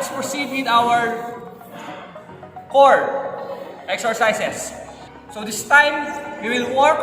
let's proceed with our core exercises. So this time, we will work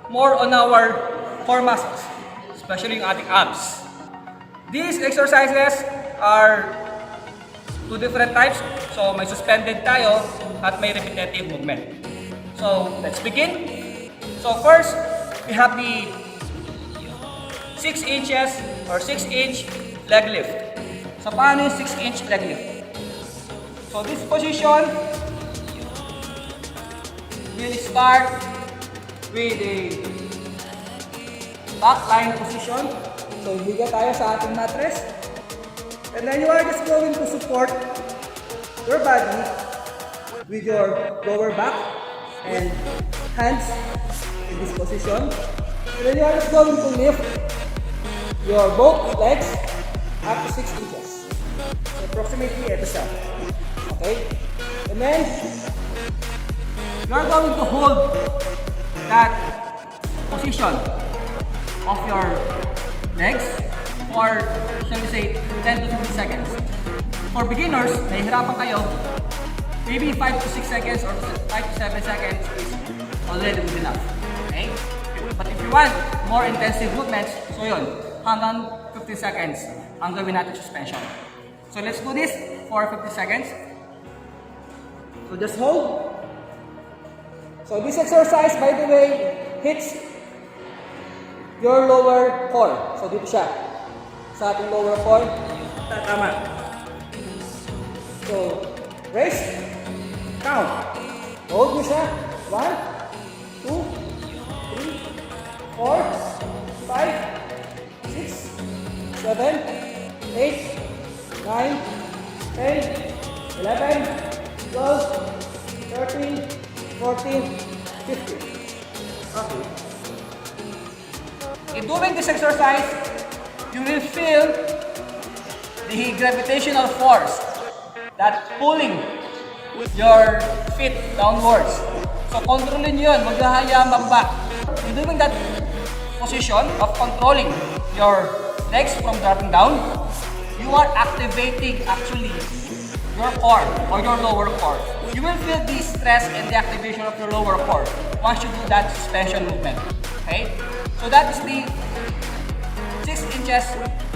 more on our core muscles, especially yung ating abs. These exercises are two different types. So may suspended tayo at may repetitive movement. So let's begin. So first, we have the 6 inches or 6-inch leg lift. So paano yung 6-inch leg lift? So this position will start with a back lying position. So higa tayo sa ating mattress. And then you are just going to support your body with your lower back and hands in this position. And then you are just going to lift your both legs up to 6 inches. So approximately ito siya. Okay? And then you are going to hold that position of your legs for, shall we say, 10 to 15 seconds. For beginners, nahihirapan kayo, maybe 5 to 6 seconds or 5 to 7 seconds is already good enough. Okay? But if you want more intensive movements, so yun, hanggang 15 seconds ang gawin natin suspension. So let's do this for 50 seconds. So just hold. So this exercise, by the way, hits your lower core. So dito siya. Sa ating lower core, tama. So, raise, count. Hold mo siya. 1, 2, 3, 4, 5, 6, 7, 8, 9, 10, 11, 12, 13, 14, 15. Okay. In doing this exercise, you will feel the gravitational force that pulling your feet downwards. So controlin yun, huwag hahayaan mababa. In doing that position of controlling your legs from dropping down, you are activating actually your core or your lower core. You will feel the stress and the activation of your lower core once you do that suspension movement. Okay? So that is the 6 inches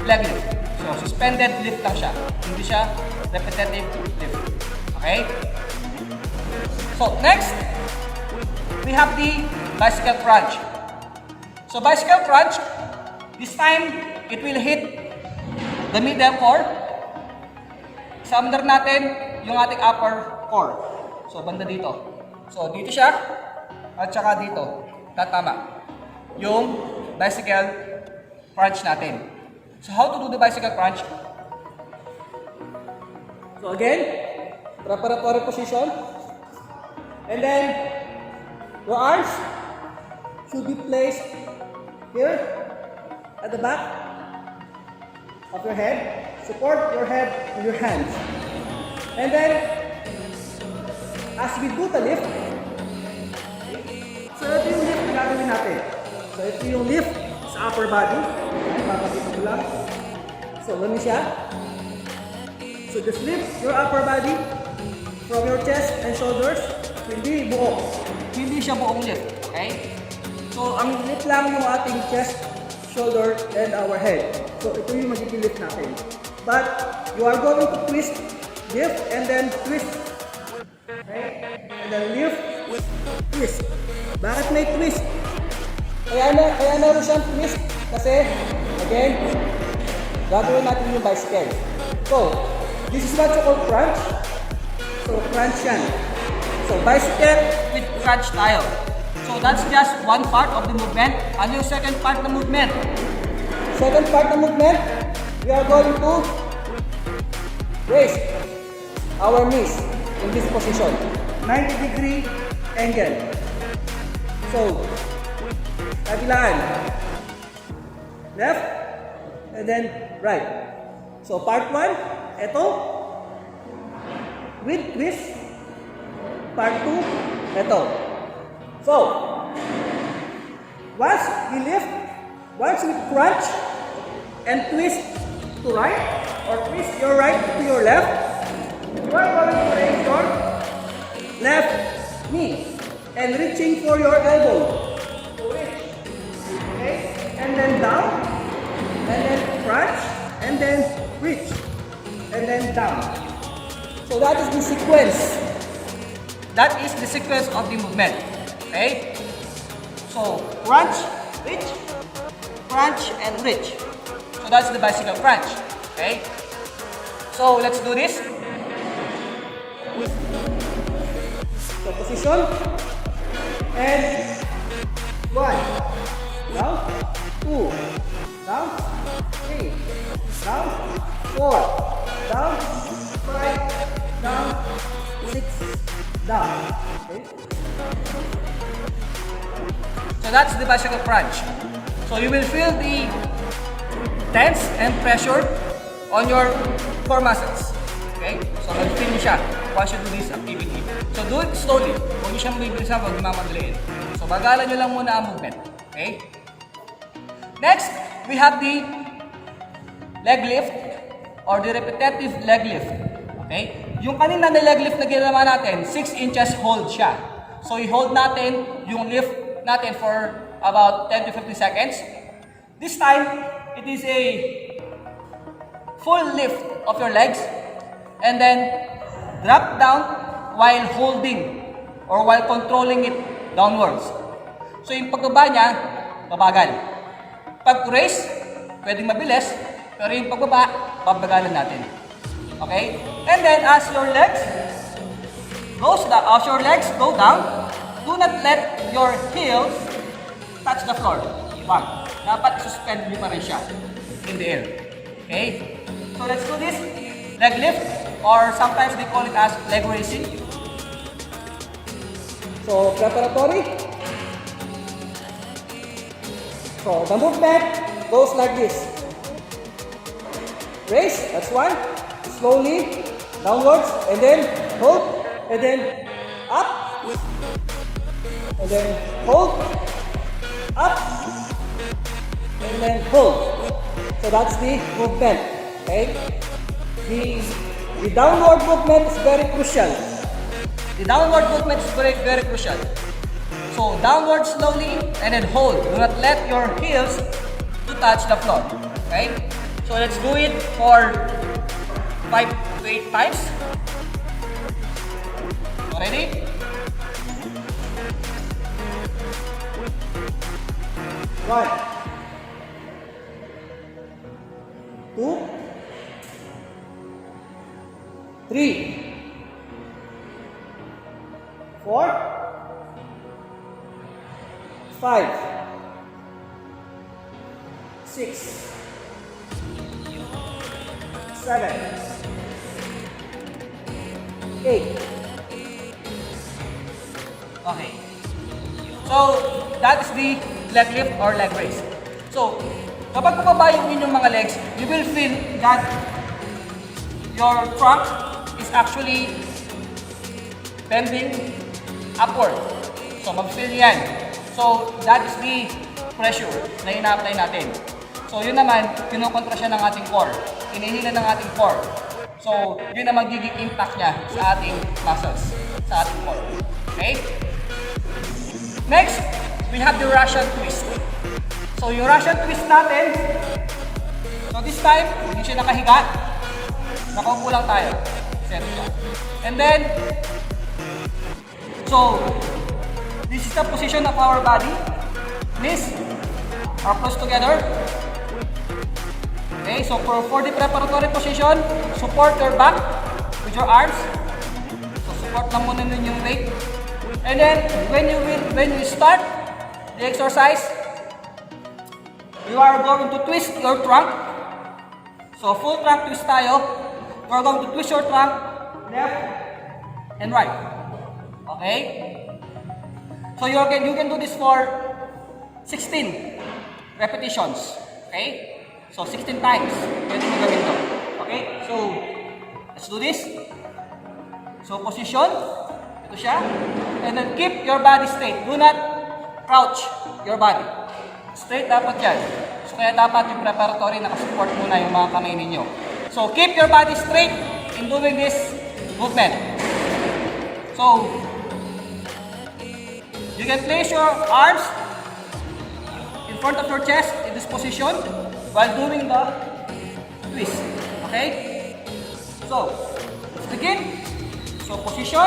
leg lift. So suspended lift lang siya. Hindi siya repetitive lift. Okay? So next, we have the bicycle crunch. So bicycle crunch, this time, it will hit the middle core. Sa under natin, yung ating upper core. So banda dito. So dito siya, at saka dito. Tatama yung bicycle crunch natin. So how to do the bicycle crunch? So again, preparatory position. And then, your arms should be placed here at the back of your head. Support your head with your hands. And then, as we do the lift, so ito yung lift na gagawin natin. So ito yung lift sa upper body. Papakita ko lang. So ganun siya. So just lift your upper body from your chest and shoulders. Hindi buo. Hindi siya buong lift. Okay? So ang lift lang yung ating chest, shoulder, and our head. So ito yung magiging lift natin. But you are going to twist, lift, and then twist. Okay? And then lift, twist. Bakit may twist? Kaya meron siyang twist kasi, again, gagawin natin yung bicycle. So, this is what you call crunch. So, crunch yan. So, bicycle with crunch tayo. So, that's just one part of the movement. Ano yung second part ng movement? Second part ng movement, we are going to raise our knees in this position. 90-degree angle. So, kabilaan. Left, and then right. So, part 1, ito. With twist. Part 2, ito. So, once we lift, once we crunch and twist to right, or twist your right to your left. You are going to raise your left knee and reaching for your elbow. So reach. Okay? And then down. And then crunch. And then reach. And then down. So that is the sequence. That is the sequence of the movement. Okay? So crunch, reach, crunch, and reach. So that's the bicycle crunch. Okay? So let's do this. So position. And 1. Down. 2. Down. 3. Down. 4. Down. 5. Down. 6. Down. Okay? So that's the bicycle crunch. So you will feel the tense and pressure on your core muscles. Okay? So mag-feel niyo siya once you do this activity. So do it slowly. Huwag niyo siyang bibilisan, huwag mamadaliin. So bagalan niyo lang muna ang movement. Okay? Next, we have the leg lift or the repetitive leg lift. Okay? Yung kanina na leg lift na ginawa natin, 6 inches hold siya. So i-hold natin yung lift natin for about 10 to 15 seconds. This time, it is a full lift of your legs and then drop down while holding or while controlling it downwards. So yung pagbaba niya, babagal. Pag raise, pwedeng mabilis, pero yung pagbaba, babagalan natin. Okay? And then as your legs go down, do not let your heels touch the floor. Wag. Dapat suspend nyo pa rin siya in the air. Okay? So let's do this. Leg lift or sometimes they call it as leg raising. So preparatory. So the movement goes like this. Raise, that's one. Slowly downwards and then hold and then up. And then hold, up, and then hold. So that's the movement. Okay? The downward movement is very crucial. The downward movement is very, very crucial. So downward slowly and then hold. Do not let your heels to touch the floor. Okay? So let's do it for 5 to 8 times. Ready? 1, 2, 3, 4, 5, 6, 7, 8. Okay. So that is the leg lift or leg raise. So, kapag bumaba yung inyong mga legs, you will feel that your trunk is actually bending upward. So, mag-feel yan. So, that is the pressure na ina-apply natin. So, yun naman, kinukontra siya ng ating core. Hinihila ng ating core. So, yun ang magiging impact niya sa ating muscles, sa ating core. Okay? Next, we have the Russian twist. So, yung Russian twist natin, so this time, hindi siya nakahiga. Nakaupo lang tayo. Set siya. And then, so, this is the position of our body. Knees are close together. Okay, so for the preparatory position, support your back with your arms. So, support lang muna nun yung weight. And then, when you start the exercise, you are going to twist your trunk. So, full trunk twist tayo. We're going to twist your trunk left and right. Okay? So, you can do this for 16 repetitions. Okay? So, 16 times. Pwede mo gawin to. Okay? So, let's do this. So, position. Ito siya. And then keep your body straight. Do not crouch your body. Straight dapat yan. So kaya dapat yung preparatory nakasupport muna yung mga kamay ninyo. So keep your body straight in doing this movement. So you can place your arms in front of your chest in this position while doing the twist. Okay? So let's begin. So position,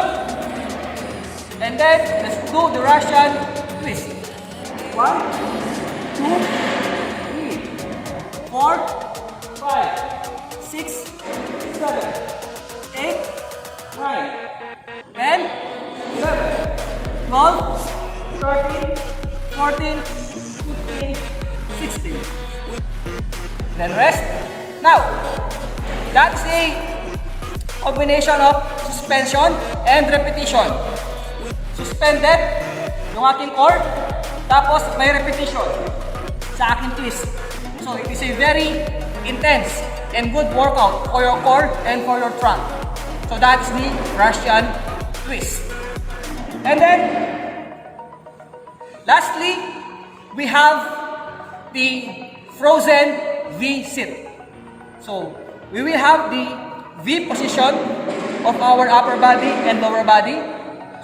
and then let's do the Russian twist. 1, 2, 3, 4, 5, 6, 7, 8, 9, 10, 11, 12, 13, 14, 15, 16. Then rest. Now, that's a combination of suspension and repetition. Suspended yung aking core, tapos may repetition sa aking twist. So it is a very intense and good workout for your core and for your trunk. So that's the Russian twist. And then, lastly, we have the frozen V sit. So we will have the V position of our upper body and lower body.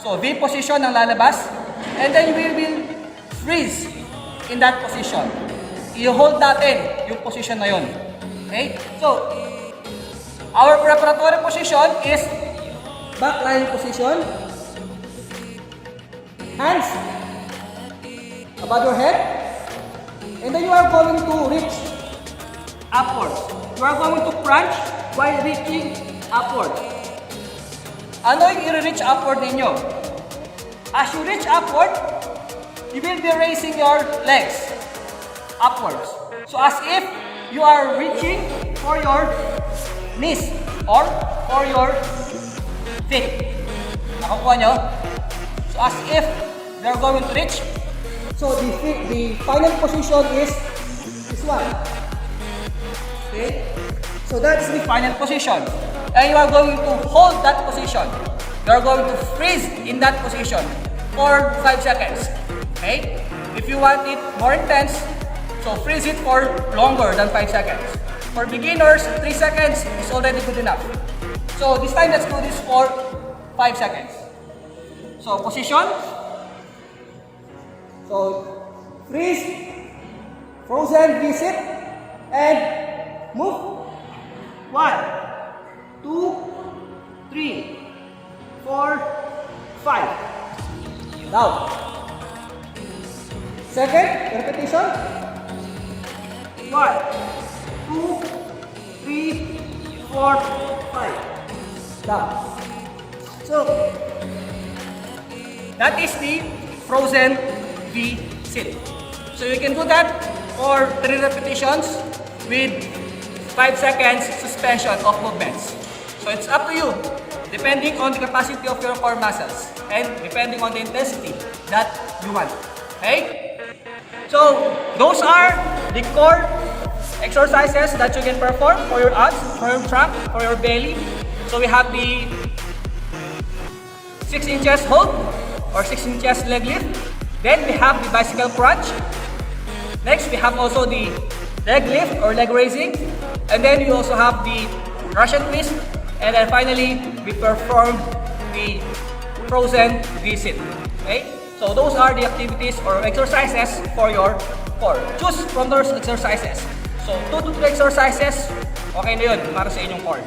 So V position ang lalabas, and then we will freeze in that position. I-hold natin yung position na yun. Okay? So, our preparatory position is back lying position. Hands above your head. And then you are going to reach upwards. You are going to crunch while reaching upward. Ano yung i-reach upward ninyo? As you reach upward, you will be raising your legs upwards. So as if you are reaching for your knees or for your feet. Nakukuha nyo? So as if you are going to reach. So the final position is this one. Okay? So that's the final position. And you are going to hold that position. You are going to freeze in that position for 5 seconds. Okay? If you want it more intense, so freeze it for longer than 5 seconds. For beginners, 3 seconds is already good enough. So this time, let's do this for 5 seconds. So position. So freeze, frozen, V-sit, and move. 1, 2, 3, 4, 5. Down. Second repetition. 1, 2, 3, 4, 5. Down. So that is the frozen V sit. So you can do that for 3 repetitions with 5 seconds suspension of movements. So it's up to you, depending on the capacity of your core muscles and depending on the intensity that you want. Okay? So those are the core exercises that you can perform for your abs, for your trunk, for your belly. So we have the 6 inches hold or 6 inches leg lift. Then we have the bicycle crunch. Next we have also the leg lift or leg raising. And then we also have the Russian twist. And then finally, we perform the frozen V-sit. Okay? So those are the activities or exercises for your core. Choose from those exercises. So 2 to 3 exercises, okay na yun para sa inyong core.